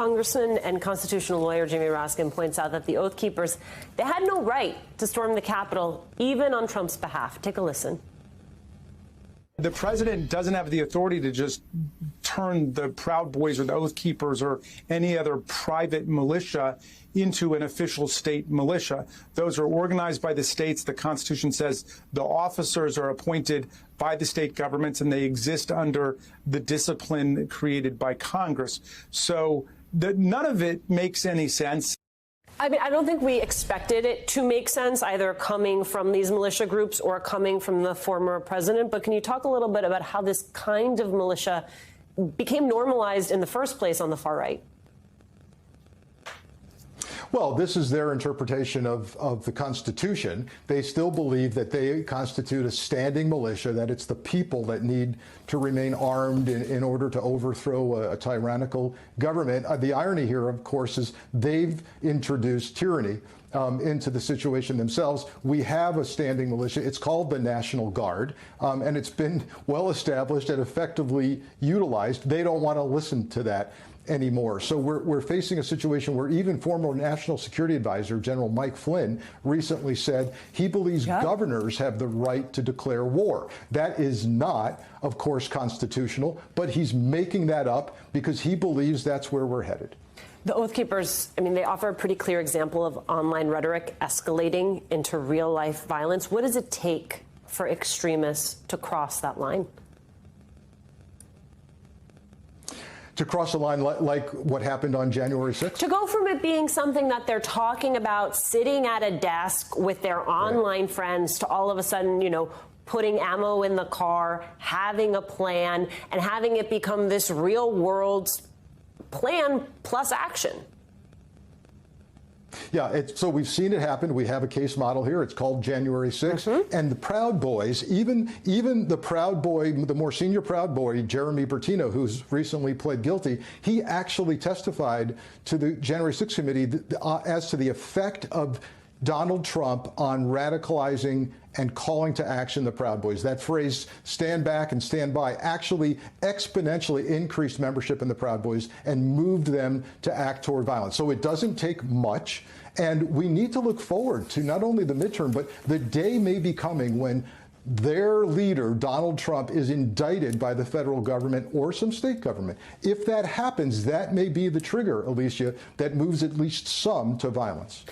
Congressman and constitutional lawyer Jamie Raskin points out that the Oath Keepers, they had no right to storm the Capitol, even on Trump's behalf. Take a listen. The president doesn't have the authority to just turn the Proud Boys or the Oath Keepers or any other private militia into an official state militia. Those are organized by the states. The Constitution says the officers are appointed by the state governments and they exist under the discipline created by Congress. So none of it makes any sense. I mean, I don't think we expected it to make sense, either coming from these militia groups or coming from the former president. But can you talk a little bit about how this kind of militia became normalized in the first place on the far right? Well, this is their interpretation of the Constitution. They still believe that they constitute a standing militia, that it's the people that need to remain armed in order to overthrow a tyrannical government. The irony here, of course, is they've introduced tyranny into the situation themselves. We have a standing militia. It's called the National Guard, and it's been well established and effectively utilized. They don't want to listen to that anymore. So we're facing a situation where even former National Security Advisor General Mike Flynn recently said he believes governors have the right to declare war. That is not, of course, constitutional, but he's making that up because he believes that's where we're headed. The Oath Keepers, I mean, they offer a pretty clear example of online rhetoric escalating into real-life violence. What does it take for extremists to cross that line? To cross the line like what happened on January 6th? To go from it being something that they're talking about sitting at a desk with their online friends to all of a sudden, you know, putting ammo in the car, having a plan, and having it become this real world plan plus action. Yeah, so we've seen it happen. We have a case model here. It's called January 6th. And the Proud Boys, even the Proud Boy, the more senior Proud Boy, Jeremy Bertino, who's recently pled guilty, he actually testified to the January 6th committee as to the effect of Donald Trump on radicalizing and calling to action the Proud Boys. That phrase, stand back and stand by, actually exponentially increased membership in the Proud Boys and moved them to act toward violence. So it doesn't take much. And we need to look forward to not only the midterm, but the day may be coming when their leader, Donald Trump, is indicted by the federal government or some state government. If that happens, that may be the trigger, Alicia, that moves at least some to violence.